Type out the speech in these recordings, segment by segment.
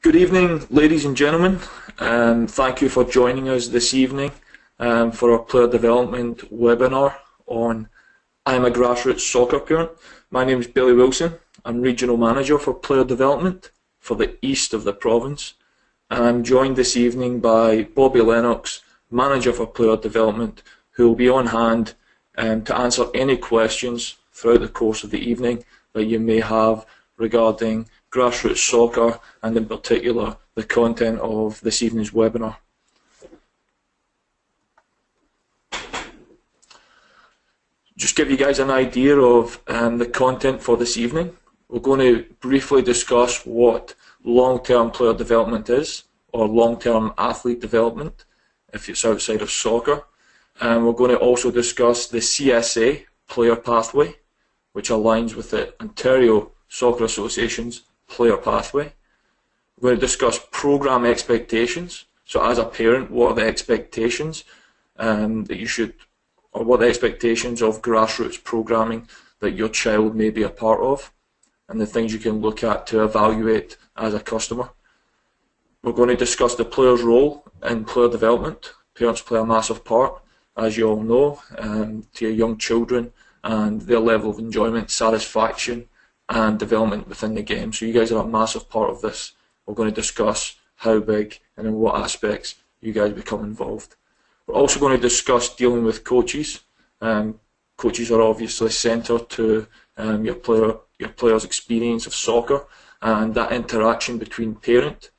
Good evening, ladies and gentlemen. Thank you for joining us this evening for our player development webinar on I'm a Grassroots soccer parent. My name is Billy Wilson. I'm Regional Manager for Player Development for the east of the province. And I'm joined this evening by Bobby Lennox, Manager for Player Development, who will be on hand to answer any questions throughout the course of the evening that you may have regarding grassroots soccer and in particular the content of this evening's webinar. Just give you guys an idea of the content for this evening. We're going to briefly discuss what long-term player development is, or long-term athlete development if it's outside of soccer. And we're going to also discuss the CSA player pathway, which aligns with the Ontario Soccer Association's player pathway. We're going to discuss program expectations. So as a parent, what are the expectations that you should, or what are the expectations of grassroots programming that your child may be a part of, and the things you can look at to evaluate as a customer. We're going to discuss the player's role in player development. Parents play a massive part, as you all know, to your young children and their level of enjoyment, satisfaction and development within the game. So you guys are a massive part of this. We're going to discuss how big and in what aspects you guys become involved. We're also going to discuss dealing with coaches. Coaches are obviously central to your player's experience of soccer, and that interaction between parent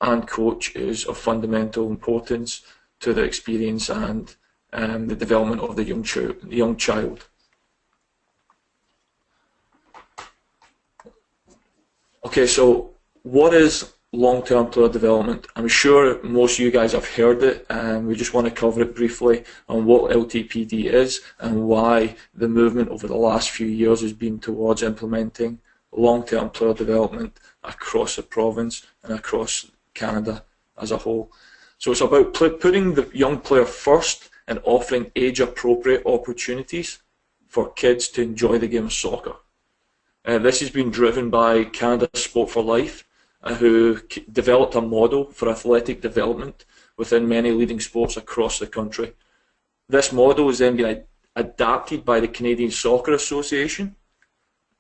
and coach is of fundamental importance to the experience and the development of the young child. Okay, so what is long-term player development? I'm sure most of you guys have heard it, and we just want to cover it briefly on what LTPD is and why the movement over the last few years has been towards implementing long-term player development across the province and across Canada as a whole. So it's about putting the young player first and offering age-appropriate opportunities for kids to enjoy the game of soccer. This has been driven by Canada Sport for Life, who developed a model for athletic development within many leading sports across the country. This model has then been adapted by the Canadian Soccer Association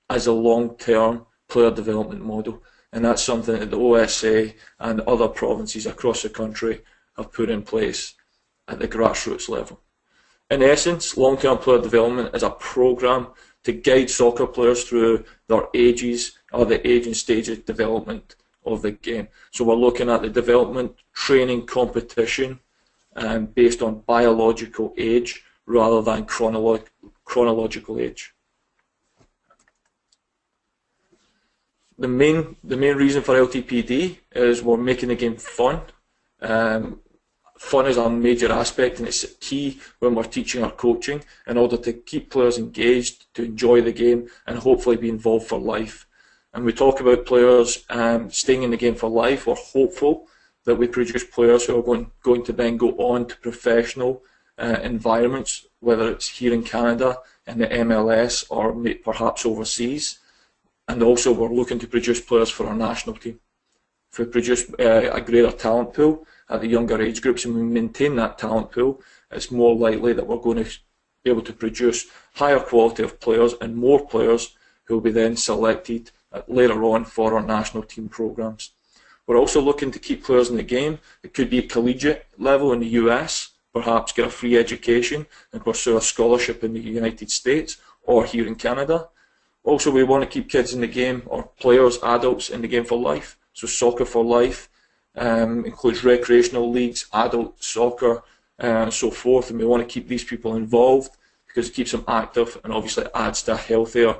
as a long-term player development model, and that's something that the OSA and other provinces across the country have put in place at the grassroots level. In essence, long-term player development is a program to guide soccer players through their ages or the age and stage of development of the game. So we're looking at the development training competition based on biological age rather than chronological age. The main reason for LTPD is we're making the game fun. Fun is a major aspect, and it's key when we're teaching our coaching in order to keep players engaged, to enjoy the game and hopefully be involved for life. And we talk about players staying in the game for life. We're hopeful that we produce players who are going to then go on to professional environments, whether it's here in Canada, in the MLS, or perhaps overseas. And also we're looking to produce players for our national team. If we produce a greater talent pool at the younger age groups and we maintain that talent pool, it's more likely that we're going to be able to produce higher quality of players and more players who will be then selected later on for our national team programs. We're also looking to keep players in the game. It could be a collegiate level in the US, perhaps get a free education and pursue a scholarship in the United States or here in Canada. Also, we want to keep kids in the game, or players, adults in the game for life. So Soccer for Life includes recreational leagues, adult soccer, and so forth. And we want to keep these people involved because it keeps them active and obviously adds to a healthier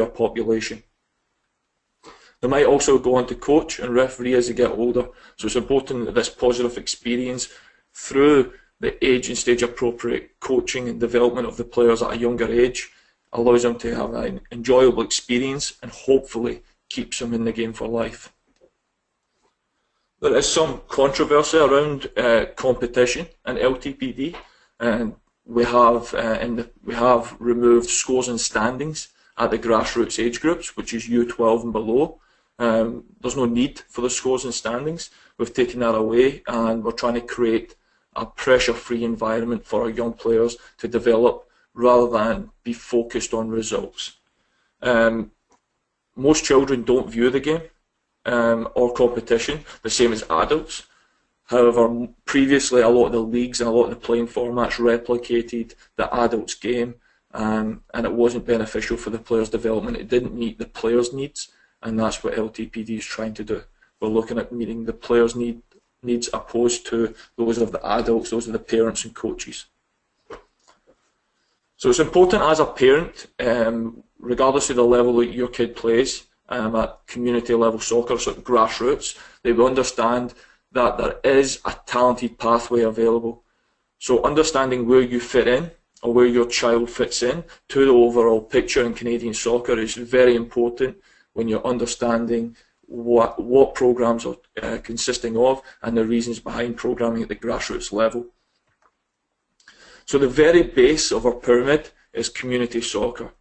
population. They might also go on to coach and referee as they get older. So it's important that this positive experience through the age and stage appropriate coaching and development of the players at a younger age allows them to have an enjoyable experience and hopefully keeps them in the game for life. There is some controversy around competition and LTPD, and we have removed scores and standings at the grassroots age groups, which is U12 and below, There's no need for the scores and standings. We've taken that away, and we're trying to create a pressure-free environment for our young players to develop rather than be focused on results. Most children don't view the game or competition the same as adults. However, previously a lot of the leagues and a lot of the playing formats replicated the adults' game, and it wasn't beneficial for the players' development. It didn't meet the players' needs, and that's what LTPD is trying to do. We're looking at meeting the players' needs opposed to those of the adults, those of the parents and coaches. So it's important as a parent, regardless of the level that your kid plays, at community level soccer, so grassroots, they will understand that there is a talented pathway available. So understanding where you fit in, or where your child fits in to the overall picture in Canadian soccer is very important when you're understanding what programs are consisting of and the reasons behind programming at the grassroots level. So the very base of our pyramid is community soccer.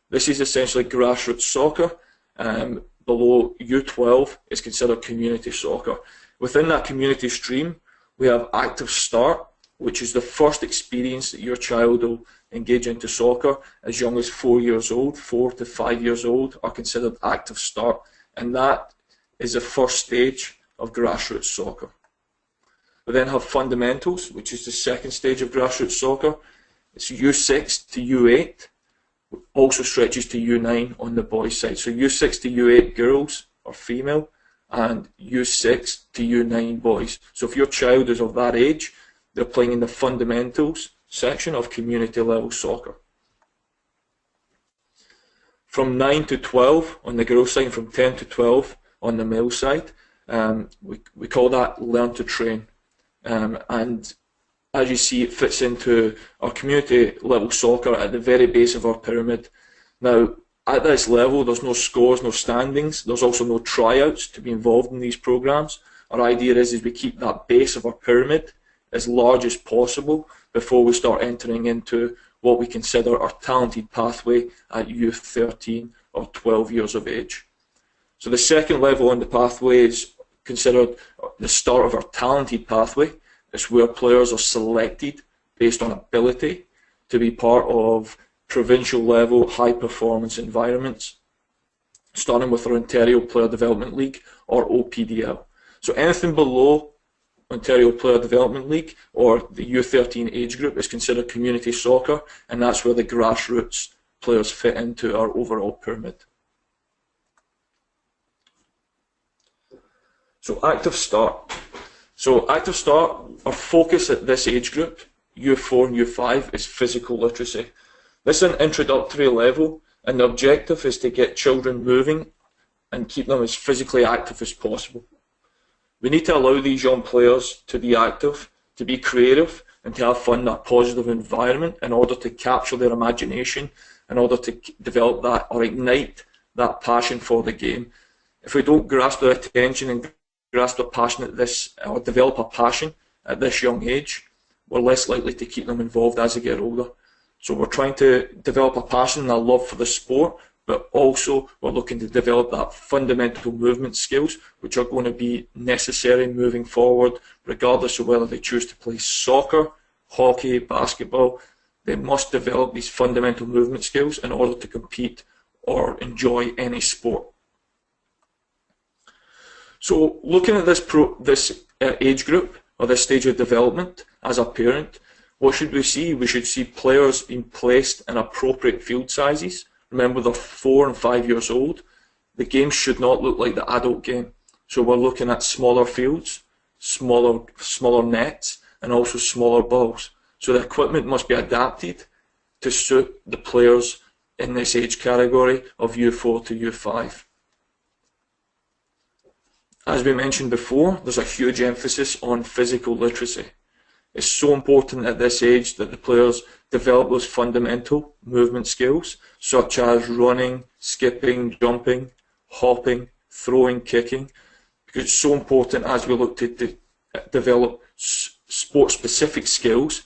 This is essentially grassroots soccer. Below U12 is considered community soccer. Within that community stream, we have active start, which is the first experience that your child will engage into soccer as young as 4 years old. 4 to 5 years old are considered active start, and that is the first stage of grassroots soccer. We then have fundamentals, which is the second stage of grassroots soccer. It's U6 to U8, also stretches to U9 on the boys' side. So U6 to U8 girls or female, and U6 to U9 boys. So if your child is of that age, they're playing in the fundamentals section of community level soccer. From 9 to 12 on the girls' side, from 10 to 12 on the male side, we call that learn to train. And as you see, it fits into our community level soccer at the very base of our pyramid. Now, at this level, there's no scores, no standings. There's also no tryouts to be involved in these programs. Our idea is we keep that base of our pyramid as large as possible before we start entering into what we consider our talented pathway at youth 13 or 12 years of age. So the second level on the pathway is considered the start of our talented pathway. It's where players are selected based on ability to be part of provincial level high performance environments, starting with our Ontario Player Development League or OPDL. So anything below Ontario Player Development League or the U13 age group is considered community soccer, and that's where the grassroots players fit into our overall pyramid. So active start. So active start, our focus at this age group, U4 and U5, is physical literacy. This is an introductory level, and the objective is to get children moving and keep them as physically active as possible. We need to allow these young players to be active, to be creative, and to have fun in a positive environment in order to capture their imagination, in order to develop that or ignite that passion for the game. If we don't grasp their attention and grasp their passion at this, or develop a passion at this young age, we're less likely to keep them involved as they get older. So we're trying to develop a passion and a love for the sport, but also we're looking to develop that fundamental movement skills, which are going to be necessary moving forward, regardless of whether they choose to play soccer, hockey, basketball. They must develop these fundamental movement skills in order to compete or enjoy any sport. So looking at this age group, or this stage of development as a parent, what should we see? We should see players being placed in appropriate field sizes. Remember, they're 4 and 5 years old. The game should not look like the adult game. So we're looking at smaller fields, smaller nets, and also smaller balls. So the equipment must be adapted to suit the players in this age category of U4 to U5. As we mentioned before, there's a huge emphasis on physical literacy. It's so important at this age that the players develop those fundamental movement skills, such as running, skipping, jumping, hopping, throwing, kicking, because it's so important as we look to develop sport-specific skills.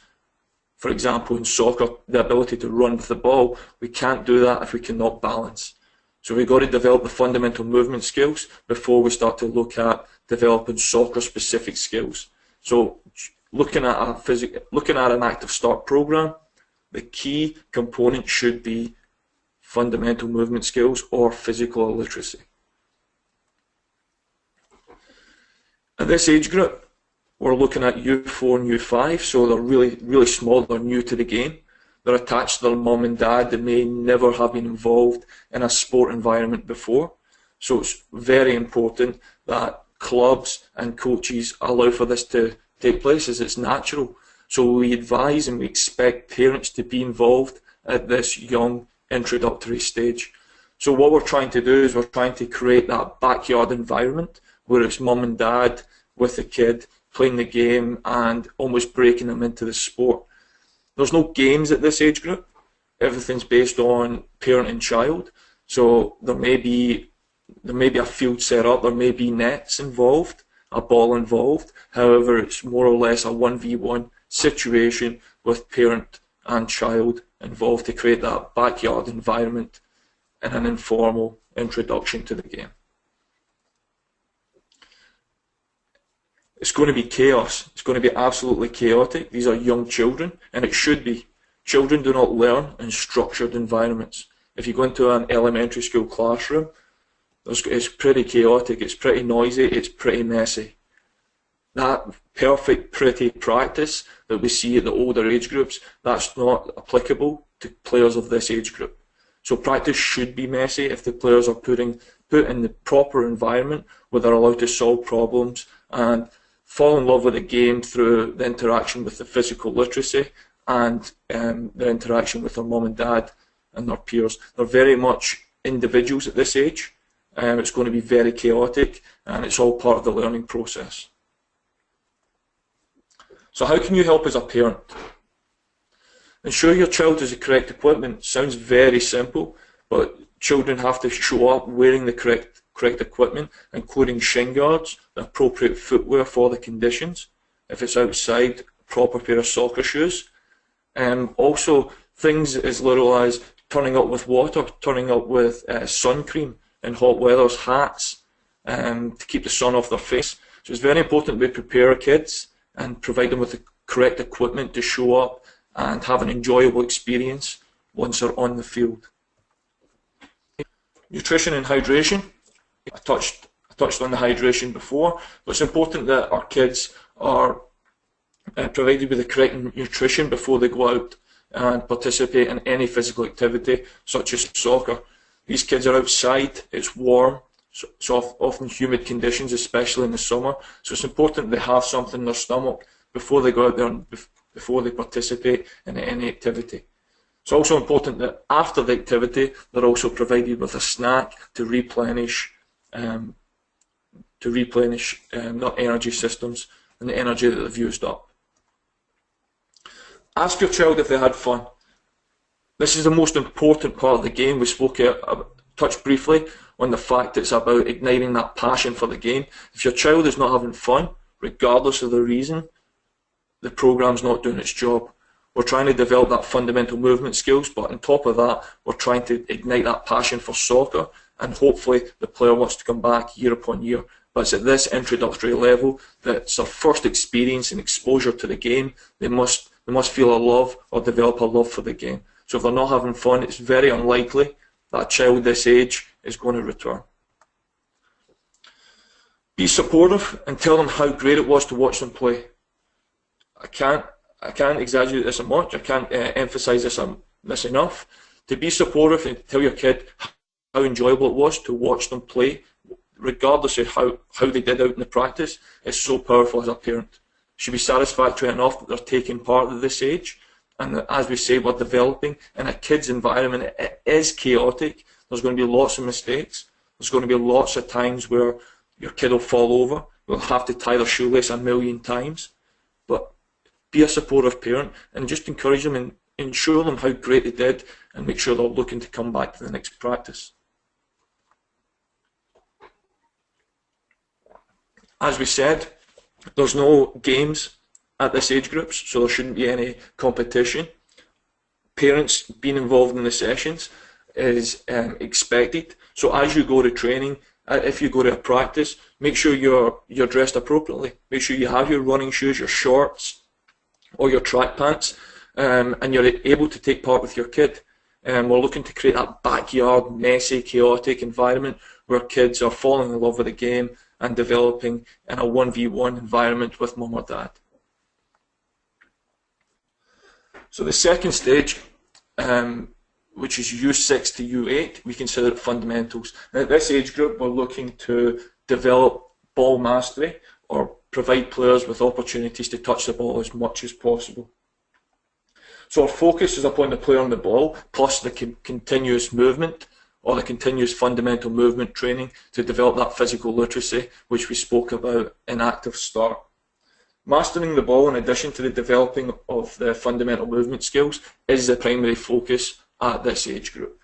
For example, in soccer, the ability to run with the ball, we can't do that if we cannot balance. So we've got to develop the fundamental movement skills before we start to look at developing soccer-specific skills. So looking at an active start program, the key component should be fundamental movement skills or physical literacy. At this age group, we're looking at U4 and U5, so they're really small, they're new to the game. They're attached to their mum and dad. They may never have been involved in a sport environment before. So it's very important that clubs and coaches allow for this to take place, as it's natural. So we advise and we expect parents to be involved at this young introductory stage. So what we're trying to do is we're trying to create that backyard environment where it's mum and dad with the kid playing the game and almost breaking them into the sport. There's no games at this age group. Everything's based on parent and child. So there may be a field set up, there may be nets involved, a ball involved. However, it's more or less a 1v1 situation with parent and child involved to create that backyard environment and an informal introduction to the game. It's going to be chaos. It's going to be absolutely chaotic. These are young children, and it should be. Children do not learn in structured environments. If you go into an elementary school classroom, it's pretty chaotic, it's pretty noisy, it's pretty messy. That perfect, pretty practice that we see at the older age groups, that's not applicable to players of this age group. So practice should be messy if the players are put in the proper environment where they're allowed to solve problems and fall in love with the game through the interaction with the physical literacy and the interaction with their mum and dad and their peers. They're very much individuals at this age. It's going to be very chaotic, and it's all part of the learning process. So how can you help as a parent? Ensure your child has the correct equipment. Sounds very simple, but children have to show up wearing the correct equipment, including shin guards, the appropriate footwear for the conditions. If it's outside, a proper pair of soccer shoes. Also, things as little as turning up with water, turning up with sun cream in hot weathers, hats, to keep the sun off their face. So it's very important we prepare our kids and provide them with the correct equipment to show up and have an enjoyable experience once they're on the field. Nutrition and hydration. I touched on the hydration before, but it's important that our kids are provided with the correct nutrition before they go out and participate in any physical activity such as soccer. These kids are outside, it's warm, so often humid conditions, especially in the summer, so it's important they have something in their stomach before they go out there and before they participate in any activity. It's also important that after the activity they're also provided with a snack to replenish their energy systems and the energy that they've used up. Ask your child if they had fun. This is the most important part of the game. We touched briefly on the fact it's about igniting that passion for the game. If your child is not having fun, regardless of the reason, the program's not doing its job. We're trying to develop that fundamental movement skills, but on top of that, we're trying to ignite that passion for soccer, and hopefully the player wants to come back year upon year. But it's at this introductory level that it's their first experience and exposure to the game. They must feel a love or develop a love for the game. So if they're not having fun, it's very unlikely that a child this age is going to return. Be supportive and tell them how great it was to watch them play. I can't exaggerate this much. I can't emphasize this enough. To be supportive and tell your kid how enjoyable it was to watch them play, regardless of how they did out in the practice, is so powerful as a parent. It should be satisfactory enough that they're taking part at this age, and that, as we say, we're developing in a kid's environment. It is chaotic. There's going to be lots of mistakes. There's going to be lots of times where your kid will fall over. You'll have to tie their shoelace 1,000,000 times. But be a supportive parent and just encourage them and ensure them how great they did, and make sure they're looking to come back to the next practice. As we said, there's no games at this age groups, so there shouldn't be any competition. Parents being involved in the sessions is expected, So as you go to training, if you go to a practice, make sure you're dressed appropriately. Make sure you have your running shoes, your shorts, or your track pants, and you're able to take part with your kid. We're looking to create that backyard, messy, chaotic environment where kids are falling in love with the game and developing in a 1v1 environment with mum or dad. So the second stage, which is U6 to U8, we consider it fundamentals. Now, at this age group, we're looking to develop ball mastery or provide players with opportunities to touch the ball as much as possible. So our focus is upon the player on the ball, plus the continuous movement or the continuous fundamental movement training to develop that physical literacy, which we spoke about in active start. Mastering the ball, in addition to the developing of the fundamental movement skills, is the primary focus at this age group.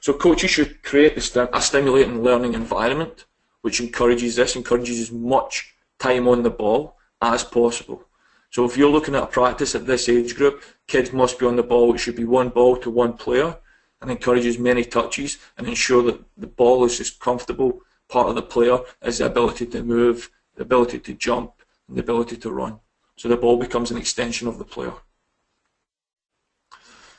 So coaches should create a stimulating learning environment which encourages as much time on the ball as possible. So if you're looking at a practice at this age group, kids must be on the ball. It should be one ball to one player and encourages many touches and ensure that the ball is as comfortable part of the player as the ability to move, the ability to jump, and the ability to run. So the ball becomes an extension of the player.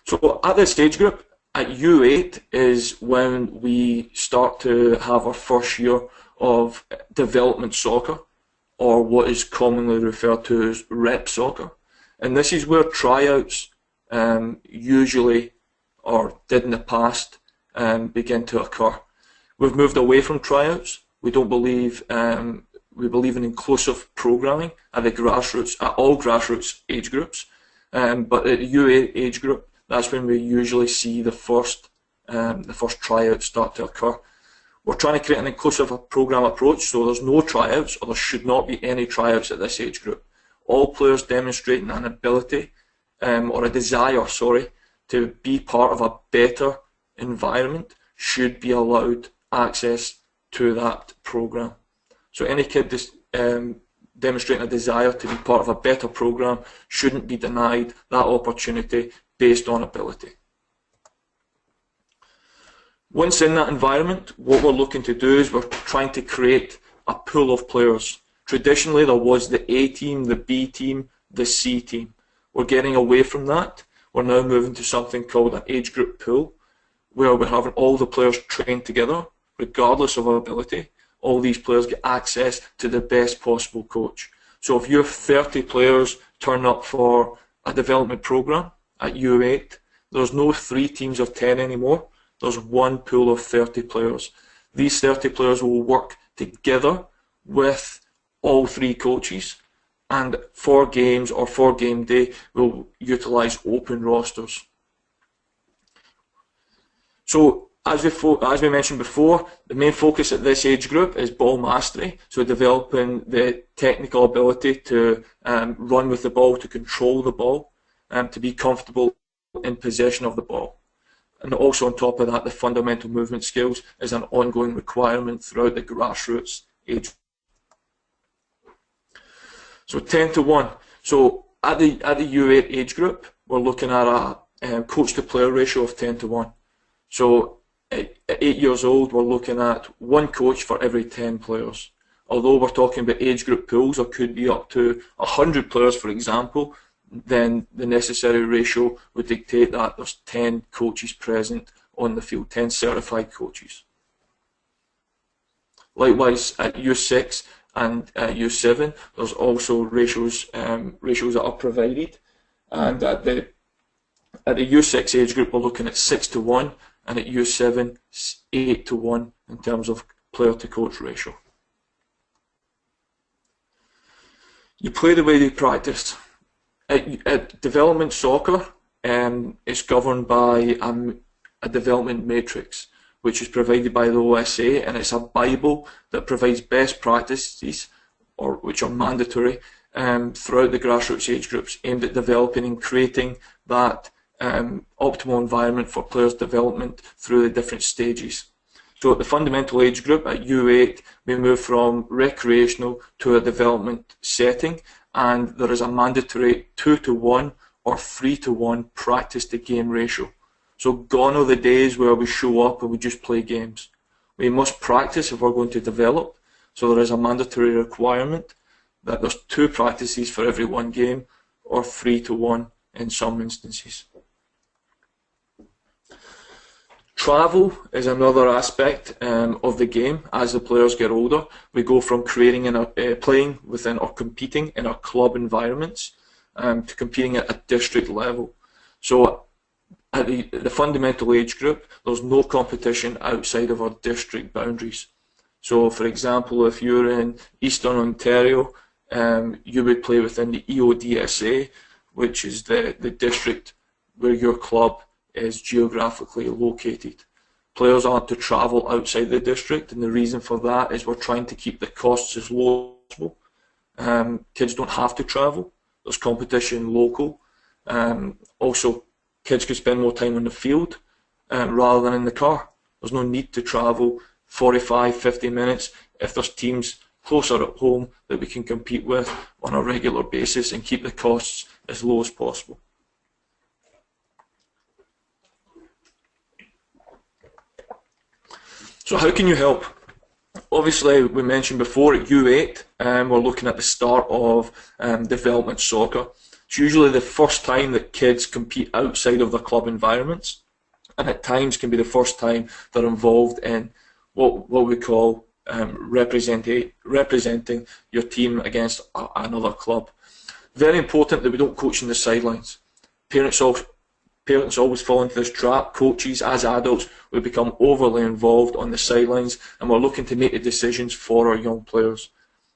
So at this age group, at U8 is when we start to have our first year of development soccer, or what is commonly referred to as rep soccer. And this is where tryouts usually, or did in the past, begin to occur. We've moved away from tryouts. We don't believe, we believe in inclusive programming at the grassroots, at all grassroots age groups. But at the U8 age group, that's when we usually see the first tryouts start to occur. We're trying to create an inclusive program approach, so there's no tryouts, or there should not be any tryouts at this age group. All players demonstrating an ability, or a desire, to be part of a better environment should be allowed access to that program. So any kid demonstrating a desire to be part of a better program shouldn't be denied that opportunity based on ability. Once in that environment, what we're looking to do is we're trying to create a pool of players. Traditionally, there was the A team, the B team, the C team. We're getting away from that. We're now moving to something called an age group pool, where we're having all the players trained together, regardless of ability. All these players get access to the best possible coach. So if you have 30 players turn up for a development program at U8, there's no 3 teams of 10 anymore. There's one pool of 30 players. These 30 players will work together with all 3 coaches, and for games or for game day, we'll utilise open rosters. So as we mentioned before, the main focus at this age group is ball mastery, so developing the technical ability to run with the ball, to control the ball, to be comfortable in possession of the ball. And also on top of that, the fundamental movement skills is an ongoing requirement throughout the grassroots age. So 10 to 1. So at the U8 age group, we're looking at a coach to player ratio of 10 to 1. So at 8 years old, we're looking at one coach for every 10 players. Although we're talking about age group pools, or could be up to 100 players, for example, then the necessary ratio would dictate that there's 10 coaches present on the field, 10 certified coaches. Likewise, at U6 and U7, there's also ratios that are provided. And at the U6 age group, we're looking at 6 to 1, and at U7, 8 to 1 in terms of player to coach ratio. You play the way you practice. At development soccer, it's governed by a development matrix, which is provided by the OSA, and it's a Bible that provides best practices, or which are mandatory, throughout the grassroots age groups, aimed at developing and creating that optimal environment for players' development through the different stages. So at the fundamental age group, at U8, we move from recreational to a development setting, and there is a mandatory 2 to 1 or 3 to 1 practice to game ratio. So gone are the days where we show up and we just play games. We must practice if we're going to develop, so there is a mandatory requirement that there's 2 practices for every 1 game, or 3 to 1 in some instances. Travel is another aspect of the game. As the players get older, we go from playing within or competing in our club environments to competing at a district level. So at the fundamental age group, there's no competition outside of our district boundaries. So for example, if you're in Eastern Ontario, you would play within the EODSA, which is the district where your club is geographically located. Players aren't to travel outside the district, and the reason for that is we're trying to keep the costs as low as possible. Kids don't have to travel. There's competition local. Also, kids could spend more time on the field rather than in the car. There's no need to travel 45, 50 minutes if there's teams closer at home that we can compete with on a regular basis and keep the costs as low as possible. So how can you help? Obviously, we mentioned before at U8, we're looking at the start of development soccer. It's usually the first time that kids compete outside of their club environments, and at times can be the first time they're involved in what we call representing your team against another club. Very important that we don't coach in the sidelines. Parents always fall into this trap. Coaches, as adults, we become overly involved on the sidelines, and we're looking to make the decisions for our young players.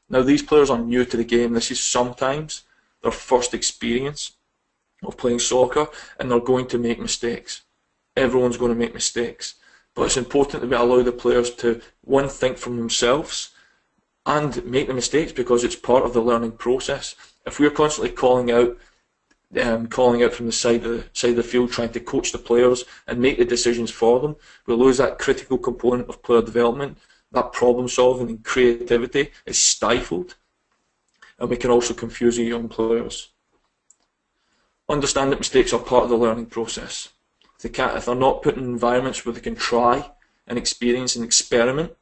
Now, these players are new to the game. This is sometimes their first experience of playing soccer, and they're going to make mistakes. Everyone's going to make mistakes. But it's important that we allow the players to, one, think for themselves and make the mistakes, because it's part of the learning process. If we're constantly calling out from the side of the field, trying to coach the players and make the decisions for them, we lose that critical component of player development. That problem solving and creativity is stifled, and we can also confuse the young players. Understand that mistakes are part of the learning process. If they're not put in environments where they can try and experience and experiment,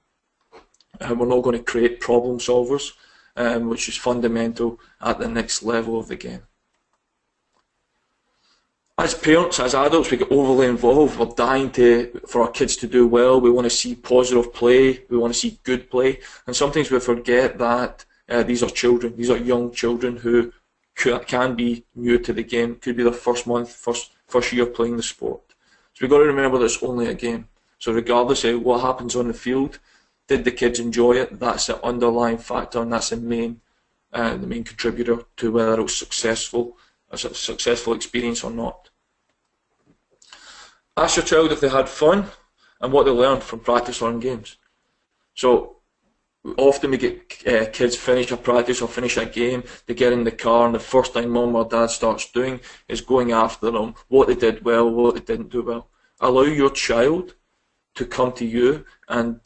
we're not going to create problem solvers, which is fundamental at the next level of the game. As parents, as adults, we get overly involved. We're dying for our kids to do well. We want to see positive play. We want to see good play. And sometimes we forget that these are children. These are young children who can be new to the game. Could be their first month, first year playing the sport. So we've got to remember that it's only a game. So regardless of what happens on the field, did the kids enjoy it? That's the underlying factor, and that's the main contributor to whether it was a successful experience or not. Ask your child if they had fun and what they learned from practice or in games. So often we get kids finish a practice or finish a game, they get in the car, and the first thing mum or dad starts doing is going after them, what they did well, what they didn't do well. Allow your child to come to you and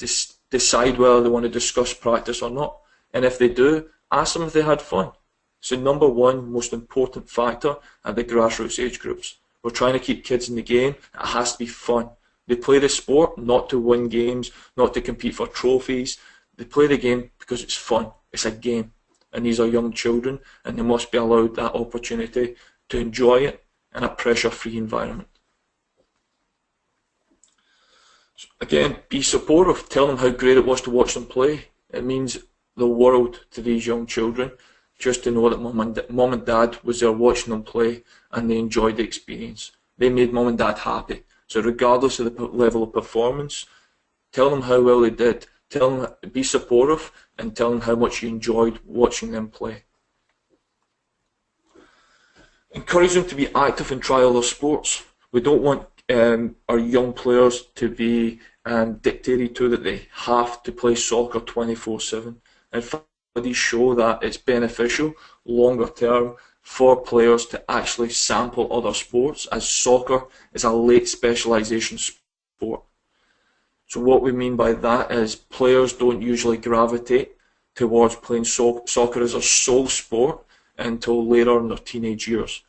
decide whether they want to discuss practice or not. And if they do, ask them if they had fun. It's the number one most important factor at the grassroots age groups. We're trying to keep kids in the game. It has to be fun. They play the sport not to win games, not to compete for trophies. They play the game because it's fun. It's a game. And these are young children, and they must be allowed that opportunity to enjoy it in a pressure-free environment. So again, be supportive. Tell them how great it was to watch them play. It means the world to these young children, just to know that mum and dad was there watching them play and they enjoyed the experience. They made mum and dad happy. So regardless of the level of performance, tell them how well they did. Tell them, be supportive, and tell them how much you enjoyed watching them play. Encourage them to be active and try other sports. We don't want our young players to be dictated to that they have to play soccer 24/7. In fact, studies show that it's beneficial longer term for players to actually sample other sports, as soccer is a late specialisation sport. So what we mean by that is players don't usually gravitate towards playing soccer as a sole sport until later in their teenage years.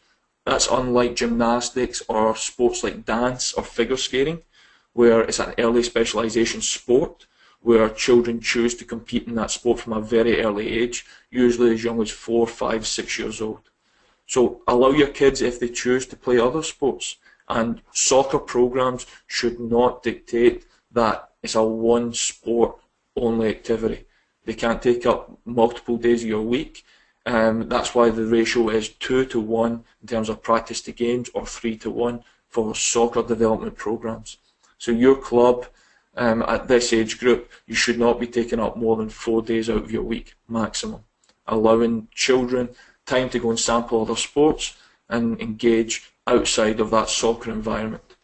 That's unlike gymnastics or sports like dance or figure skating, where it's an early specialisation sport, where children choose to compete in that sport from a very early age, usually as young as 4, 5, 6 years old. So allow your kids if they choose to play other sports. And soccer programs should not dictate that it's a one sport only activity. They can't take up multiple days of your week. That's why the ratio is 2-to-1 in terms of practice to games, or 3-to-1 for soccer development programs. So your club at this age group, you should not be taking up more than 4 days out of your week maximum, allowing children time to go and sample other sports and engage outside of that soccer environment.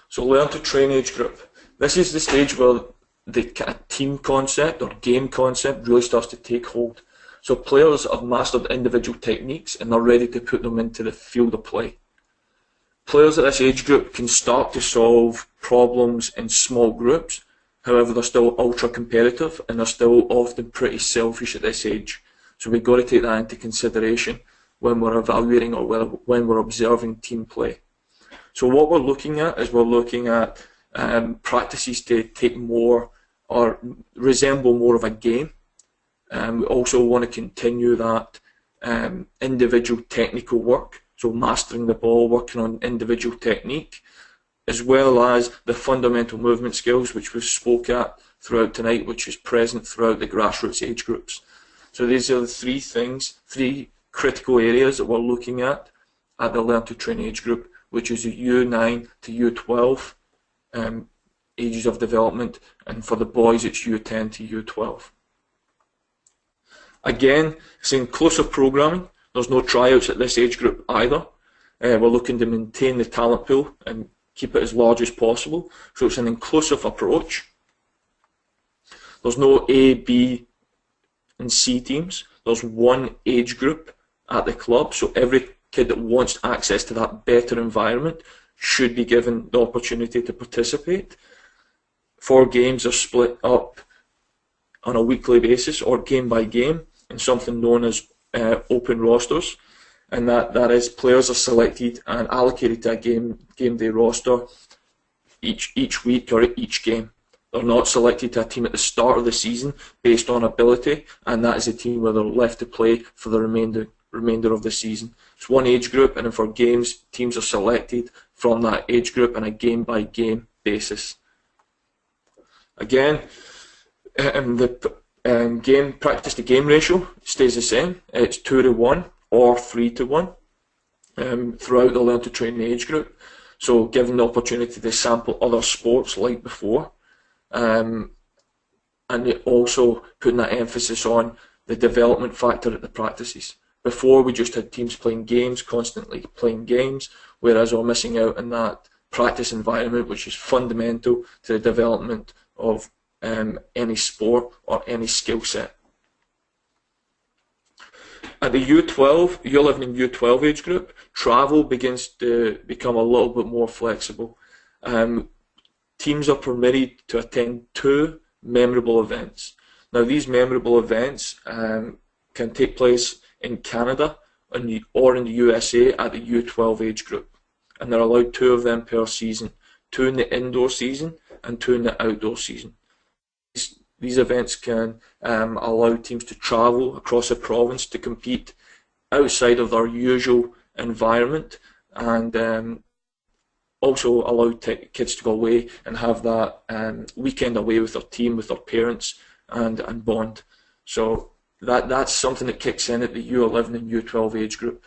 So learn to train age group. This is the stage where the kind of team concept or game concept really starts to take hold. So players have mastered individual techniques and are ready to put them into the field of play. Players at this age group can start to solve problems in small groups. However, they're still ultra competitive and they're still often pretty selfish at this age. So we've got to take that into consideration when we're evaluating or when we're observing team play. So what we're looking at is we're looking at practices to take more or resemble more of a game. We also want to continue that individual technical work, so mastering the ball, working on individual technique, as well as the fundamental movement skills which we've spoke at throughout tonight, which is present throughout the grassroots age groups. So these are the three critical areas that we're looking at the Learn to Train age group, which is U9 to U12 ages of development, and for the boys it's U10 to U12. Again, it's inclusive programming. There's no tryouts at this age group either. We're looking to maintain the talent pool and keep it as large as possible. So it's an inclusive approach. There's no A, B and C teams. There's one age group at the club, so every kid that wants access to that better environment should be given the opportunity to participate. 4 games are split up on a weekly basis or game by game in something known as open rosters, and that is players are selected and allocated to a game day roster each week or each game. They're not selected to a team at the start of the season based on ability, and that is a team where they're left to play for the remainder of the season. It's one age group, and then for games, teams are selected from that age group on a game by game basis. Again, the game practice to game ratio stays the same. It's 2-to-1 or 3-to-1 throughout the Learn to Train age group. So given the opportunity to sample other sports like before, and also putting that emphasis on the development factor at the practices. Before, we just had teams playing games, constantly playing games, whereas we're missing out on that practice environment, which is fundamental to the development of any sport or any skill set. At the U11 and U12 age group, travel begins to become a little bit more flexible. Teams are permitted to attend 2 memorable events. Now, these memorable events can take place in Canada or in the USA at the U12 age group, and they're allowed 2 of them per season, 2 in the indoor season and 2 in the outdoor season. These events can allow teams to travel across a province to compete outside of their usual environment, and also allow kids to go away and have that weekend away with their team, with their parents, and bond. So that's something that kicks in at the U11 and U12 age group.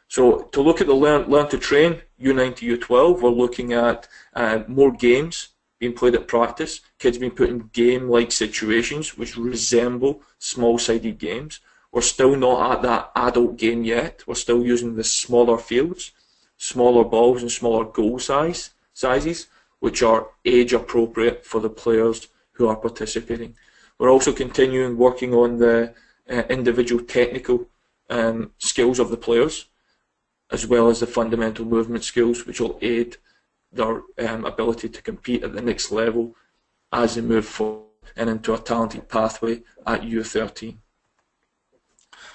So to look at the Learn to Train, U9 to U12, we're looking at more games being played at practice, kids being put in game-like situations which resemble small-sided games. We're still not at that adult game yet. We're still using the smaller fields, smaller balls and smaller goal sizes, which are age appropriate for the players who are participating. We're also continuing working on the individual technical skills of the players, as well as the fundamental movement skills, which will aid their ability to compete at the next level as they move forward and into a talented pathway at U13.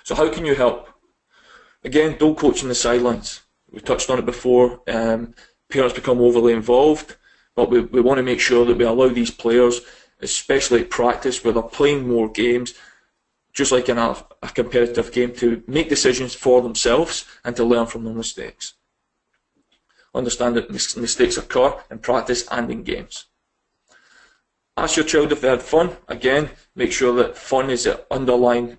So how can you help? Again, don't coach in the sidelines. We touched on it before. Parents become overly involved, but we want to make sure that we allow these players, especially at practice where they're playing more games, just like in a competitive game, to make decisions for themselves and to learn from their mistakes. Understand that mistakes occur in practice and in games. Ask your child if they had fun. Again, make sure that fun is the underlying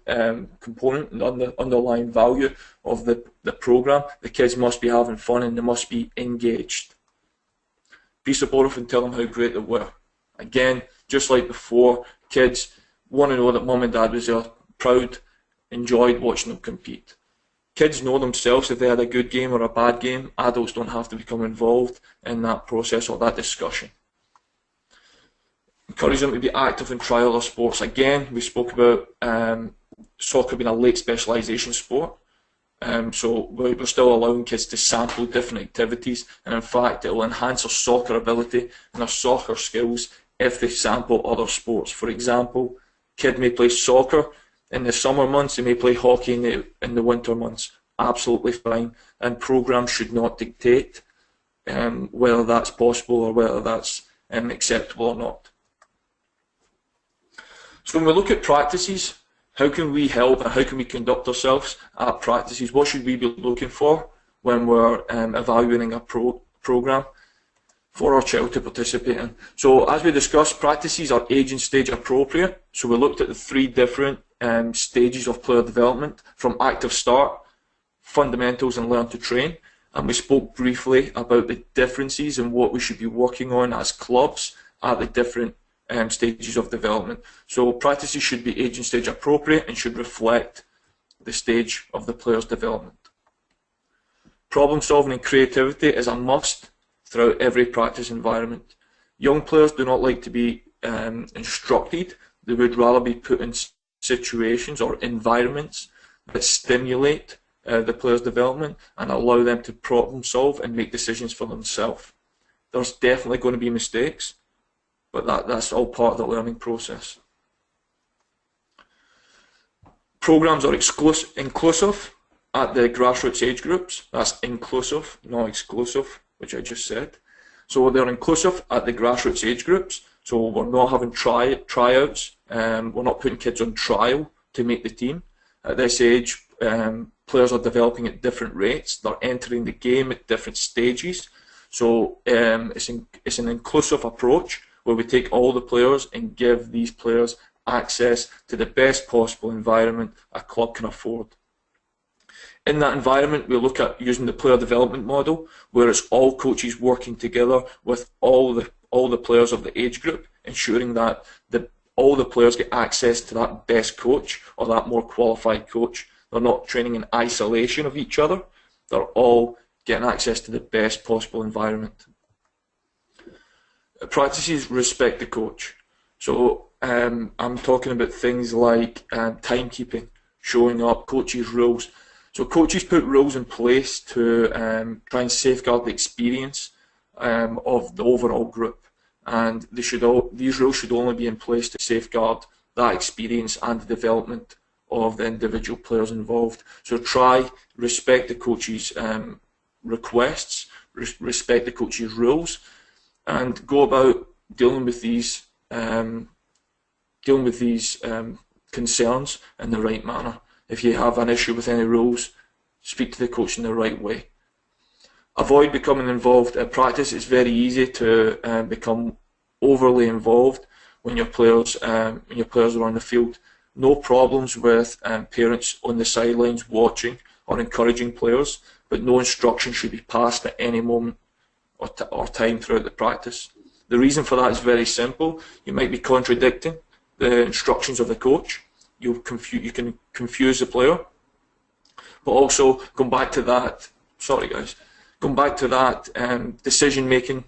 component and underlying value of the program. The kids must be having fun and they must be engaged. Be supportive and tell them how great they were. Again, just like before, kids want to know that mum and dad was there, proud, enjoyed watching them compete. Kids know themselves if they had a good game or a bad game. Adults don't have to become involved in that process or that discussion. Encourage them to be active and try other sports. Again, we spoke about soccer being a late specialisation sport. So we're still allowing kids to sample different activities, and in fact it will enhance their soccer ability and their soccer skills if they sample other sports. For example, kid may play soccer in the summer months, they may play hockey in the winter months. Absolutely fine, and programs should not dictate whether that's possible or whether that's acceptable or not. So when we look at practices, how can we help and how can we conduct ourselves at practices? What should we be looking for when we're evaluating a program for our child to participate in? So as we discussed, practices are age and stage appropriate. So we looked at the 3 different stages of player development, from active start, fundamentals and learn to train. And we spoke briefly about the differences and what we should be working on as clubs at the different stages of development. So practices should be age and stage appropriate and should reflect the stage of the player's development. Problem solving and creativity is a must throughout every practice environment. Young players do not like to be instructed. They would rather be put in situations or environments that stimulate the player's development and allow them to problem solve and make decisions for themselves. There's definitely going to be mistakes, but that's all part of the learning process. Programs are inclusive at the grassroots age groups. That's inclusive, not exclusive, which I just said. So they're inclusive at the grassroots age groups. So we're not having tryouts. We're not putting kids on trial to make the team. At this age, players are developing at different rates. They're entering the game at different stages. So it's an inclusive approach where we take all the players and give these players access to the best possible environment a club can afford. In that environment, we look at using the player development model, where it's all coaches working together with all the players of the age group, ensuring that all the players get access to that best coach or that more qualified coach. They're not training in isolation of each other. They're all getting access to the best possible environment. Practices respect the coach. So I'm talking about things like timekeeping, showing up, coaches' rules. So coaches put rules in place to try and safeguard the experience of the overall group, and these rules should only be in place to safeguard that experience and the development of the individual players involved. So respect the coach's requests, respect the coach's rules, and go about dealing with these concerns in the right manner. If you have an issue with any rules, speak to the coach in the right way. Avoid becoming involved at practice. It's very easy to become overly involved when your players are on the field. No problems with parents on the sidelines watching or encouraging players, but no instruction should be passed at any moment or time throughout the practice. The reason for that is very simple. You might be contradicting the instructions of the coach. You can confuse the player, but also going back to that decision-making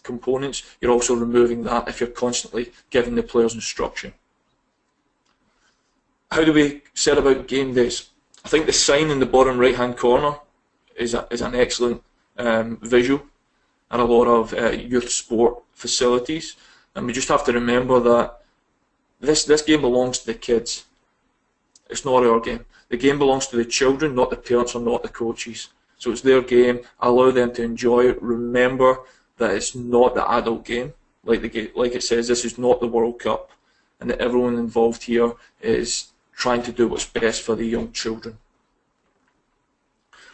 components, you're also removing that if you're constantly giving the players instruction. How do we set about game days? I think the sign in the bottom right-hand corner is an excellent visual and a lot of youth sport facilities, and we just have to remember that this game belongs to the kids. It's not our game. The game belongs to the children, not the parents or not the coaches. So it's their game. Allow them to enjoy it. Remember that it's not the adult game. Like it says, this is not the World Cup, and that everyone involved here is trying to do what's best for the young children.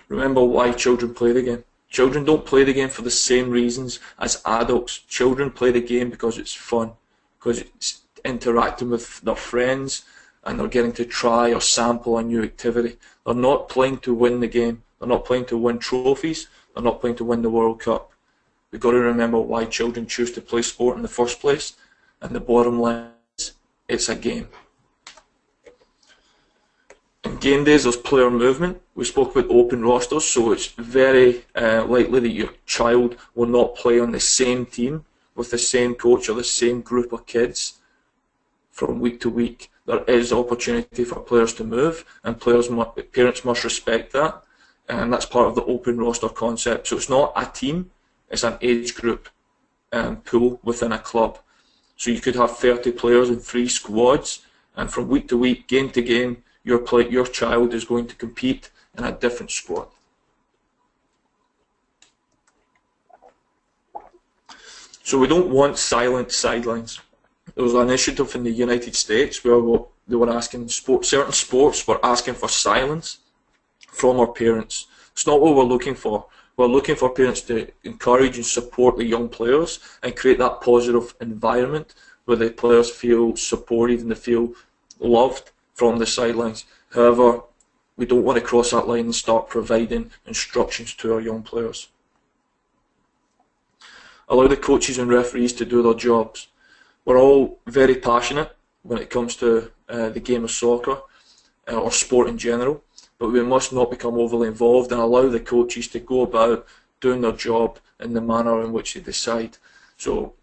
Remember why children play the game. Children don't play the game for the same reasons as adults. Children play the game because it's fun, because it's interacting with their friends, and they're getting to try or sample a new activity. They're not playing to win the game. They're not playing to win trophies. They're not playing to win the World Cup. We've got to remember why children choose to play sport in the first place, and the bottom line is, it's a game. In game days, there's player movement. We spoke about open rosters, so it's very likely that your child will not play on the same team with the same coach or the same group of kids from week to week. There is opportunity for players to move, and parents must respect that, and that's part of the open roster concept. So it's not a team, it's an age group pool within a club. So you could have 30 players in 3 squads, and from week to week, game to game, your child is going to compete in a different squad. So we don't want silent sidelines. There was an initiative in the United States where they were asking certain sports were asking for silence from our parents. It's not what we're looking for. We're looking for parents to encourage and support the young players and create that positive environment where the players feel supported and they feel loved from the sidelines. However, we don't want to cross that line and start providing instructions to our young players. Allow the coaches and referees to do their jobs. We're all very passionate when it comes to the game of soccer or sport in general, but we must not become overly involved and allow the coaches to go about doing their job in the manner in which they decide. So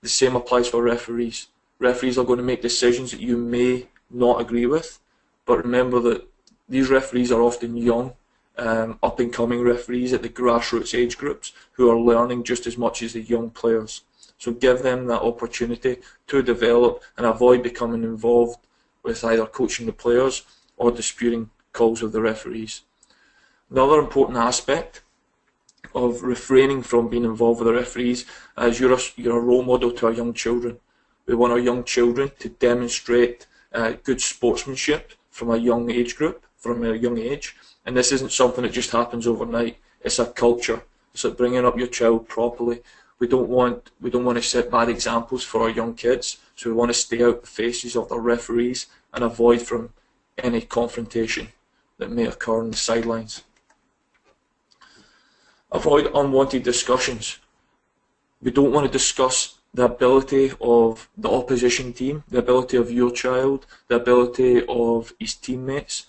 the same applies for referees. Referees are going to make decisions that you may not agree with, but remember that these referees are often young, up-and-coming referees at the grassroots age groups who are learning just as much as the young players. So give them that opportunity to develop and avoid becoming involved with either coaching the players or disputing calls with the referees. Another important aspect of refraining from being involved with the referees is you're a role model to our young children. We want our young children to demonstrate good sportsmanship from a young age group, from a young age, and this isn't something that just happens overnight. It's a culture. It's like bringing up your child properly. We don't want to set bad examples for our young kids, so we want to stay out the faces of the referees and avoid from any confrontation that may occur on the sidelines. Avoid unwanted discussions. We don't want to discuss the ability of the opposition team, the ability of your child, the ability of his teammates.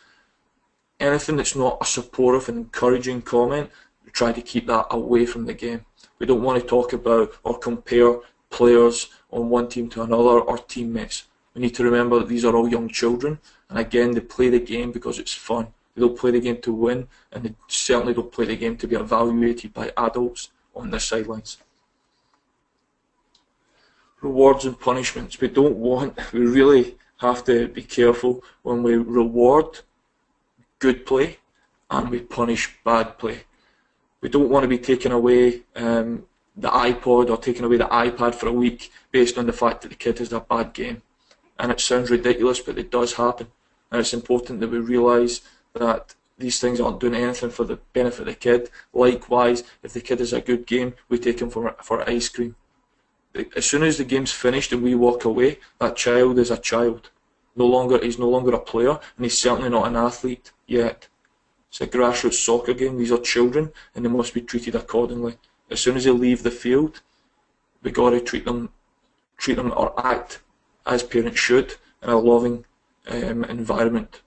Anything that's not a supportive and encouraging comment, we try to keep that away from the game. We don't want to talk about or compare players on one team to another or teammates. We need to remember that these are all young children, and again, they play the game because it's fun. They don't play the game to win, and they certainly don't play the game to be evaluated by adults on the sidelines. Rewards and punishments. We really have to be careful when we reward good play and we punish bad play. We don't want to be taking away the iPod or taking away the iPad for a week based on the fact that the kid has a bad game. And it sounds ridiculous, but it does happen. And it's important that we realise that these things aren't doing anything for the benefit of the kid. Likewise, if the kid has a good game, we take him for ice cream. As soon as the game's finished and we walk away, that child is a child. He's no longer a player, and he's certainly not an athlete yet. It's a grassroots soccer game. These are children, and they must be treated accordingly. As soon as they leave the field, we got to treat them or act as parents should in a loving environment.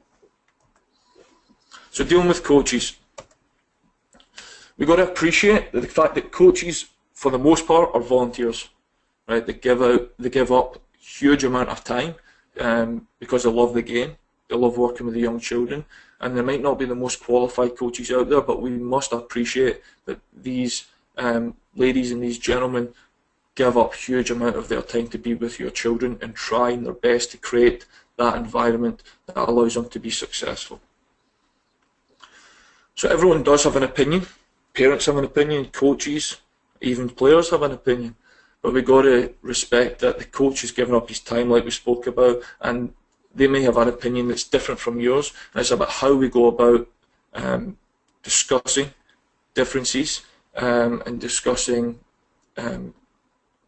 So dealing with coaches, we got to appreciate the fact that coaches, for the most part, are volunteers. Right? They give up huge amount of time because they love the game. They love working with the young children, and they might not be the most qualified coaches out there, but we must appreciate that these ladies and these gentlemen give up huge amount of their time to be with your children and trying their best to create that environment that allows them to be successful. So everyone does have an opinion. Parents have an opinion, coaches, even players have an opinion. But we've got to respect that the coach has given up his time, like we spoke about, and they may have an opinion that's different from yours. And it's about how we go about discussing differences and discussing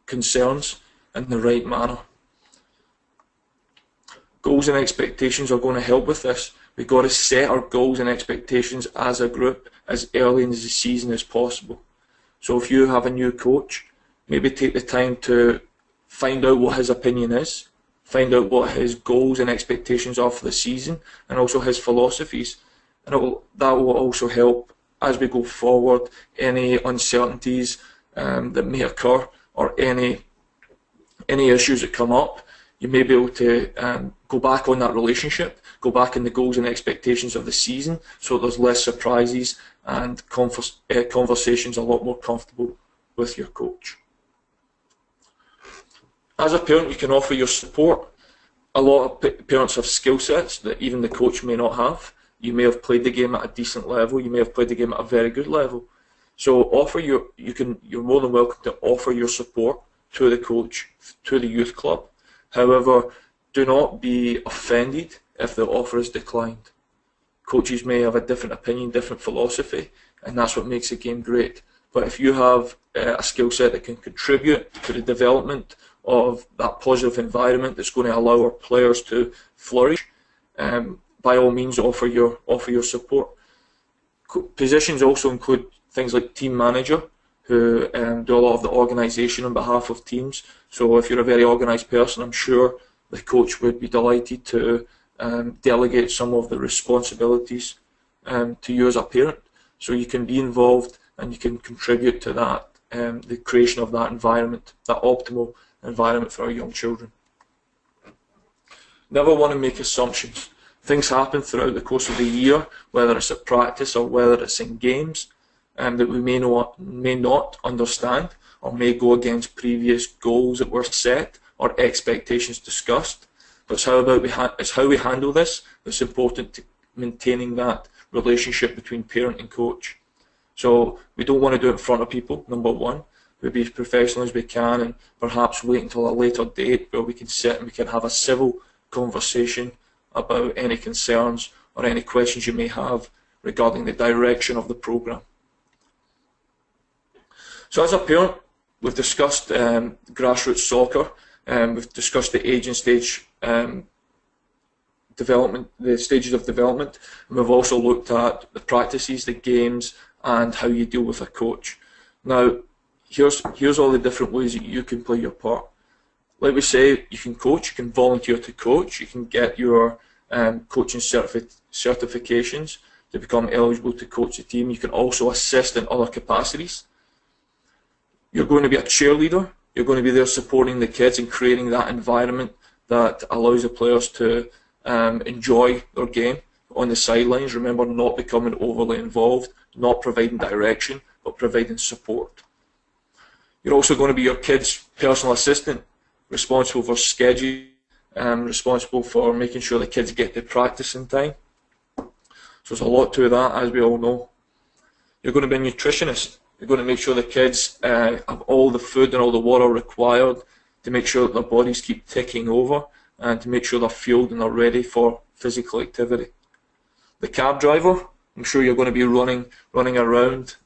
concerns in the right manner. Goals and expectations are going to help with this. We've got to set our goals and expectations as a group as early in the season as possible. So if you have a new coach, maybe take the time to find out what his opinion is, find out what his goals and expectations are for the season, and also his philosophies. And that will also help as we go forward, any uncertainties that may occur or any issues that come up. You may be able to go back on that relationship, go back in the goals and expectations of the season, so there's less surprises and conversations a lot more comfortable with your coach. As a parent, you can offer your support. A lot of parents have skill sets that even the coach may not have. You may have played the game at a decent level, you may have played the game at a very good level. So you're more than welcome to offer your support to the coach, to the youth club. However, do not be offended if the offer is declined. Coaches may have a different opinion, different philosophy, and that's what makes the game great. But if you have a skill set that can contribute to the development of that positive environment that's going to allow our players to flourish, by all means offer your support. Positions also include things like team manager, who do a lot of the organisation on behalf of teams. So if you're a very organised person, I'm sure the coach would be delighted to delegate some of the responsibilities to you as a parent. So you can be involved and you can contribute to that, the creation of that environment, that optimal environment for our young children. Never want to make assumptions. Things happen throughout the course of the year, whether it's at practice or whether it's in games, that we may not understand or may go against previous goals that were set or expectations discussed. But it's how we handle this that's important to maintaining that relationship between parent and coach. So we don't want to do it in front of people, number one. We'll be as professional as we can and perhaps wait until a later date where we can sit and we can have a civil conversation about any concerns or any questions you may have regarding the direction of the programme. So as a parent, we've discussed grassroots soccer, we've discussed the age and stage development, the stages of development, and we've also looked at the practices, the games, and how you deal with a coach. Now, here's all the different ways that you can play your part. Like we say, you can coach, you can volunteer to coach, you can get your coaching certifications to become eligible to coach the team. You can also assist in other capacities. You're going to be a cheerleader. You're going to be there supporting the kids and creating that environment that allows the players to enjoy their game on the sidelines. Remember, not becoming overly involved, not providing direction, but providing support. You're also going to be your kids' personal assistant, responsible for schedule, responsible for making sure the kids get to practice in time. So there's a lot to that, as we all know. You're going to be a nutritionist. You're going to make sure the kids have all the food and all the water required to make sure that their bodies keep ticking over and to make sure they're fueled and they're ready for physical activity. The cab driver, I'm sure you're going to be running around,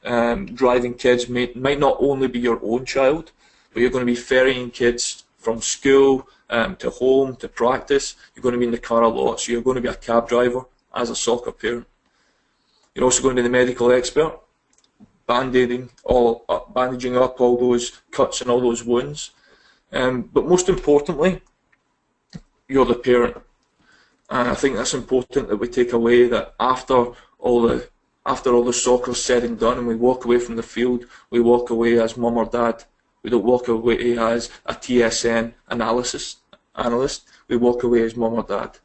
driving kids. Might not only be your own child, but you're going to be ferrying kids from school to home to practice. You're going to be in the car a lot, so you're going to be a cab driver as a soccer parent. You're also going to be the medical expert, bandaging up all those cuts and all those wounds. But most importantly, you're the parent. And I think that's important that we take away that after all the soccer said and done and we walk away from the field, we walk away as mum or dad. We don't walk away as a TSN analyst. We walk away as mum or dad.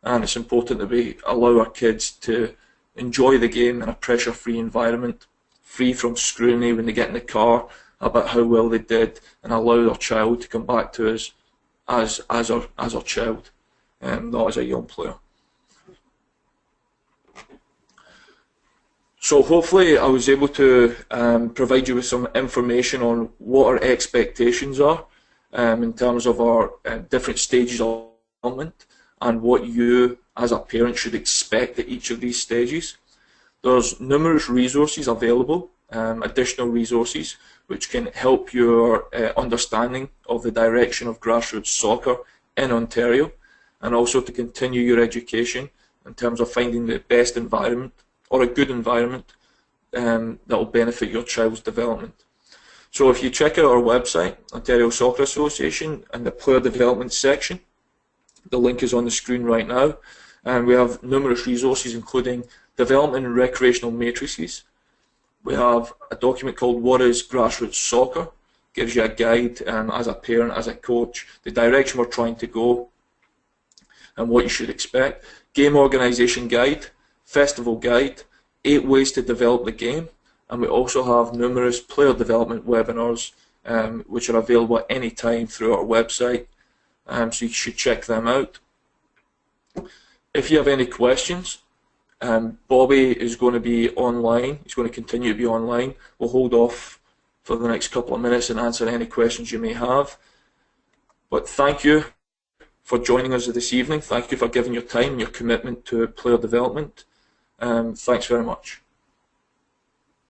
And it's important that we allow our kids to enjoy the game in a pressure-free environment, free from scrutiny when they get in the car about how well they did, and allow their child to come back to us as our child, not as a young player. So hopefully I was able to provide you with some information on what our expectations are in terms of our different stages of development and what you as a parent should expect at each of these stages. There's numerous resources available, additional resources, which can help your understanding of the direction of grassroots soccer in Ontario, and also to continue your education in terms of finding the best environment or a good environment that will benefit your child's development. So if you check out our website, Ontario Soccer Association, and the player development section, the link is on the screen right now, and we have numerous resources including development and recreational matrices. We have a document called What is Grassroots Soccer? Gives you a guide as a parent, as a coach, the direction we're trying to go and what you should expect. Game organisation guide, festival guide, 8 ways to develop the game, and we also have numerous player development webinars which are available at any time through our website, so you should check them out. If you have any questions, Bobby is going to be online. He's going to continue to be online. We'll hold off for the next couple of minutes and answer any questions you may have. But thank you for joining us this evening. Thank you for giving your time and your commitment to player development. Thanks very much.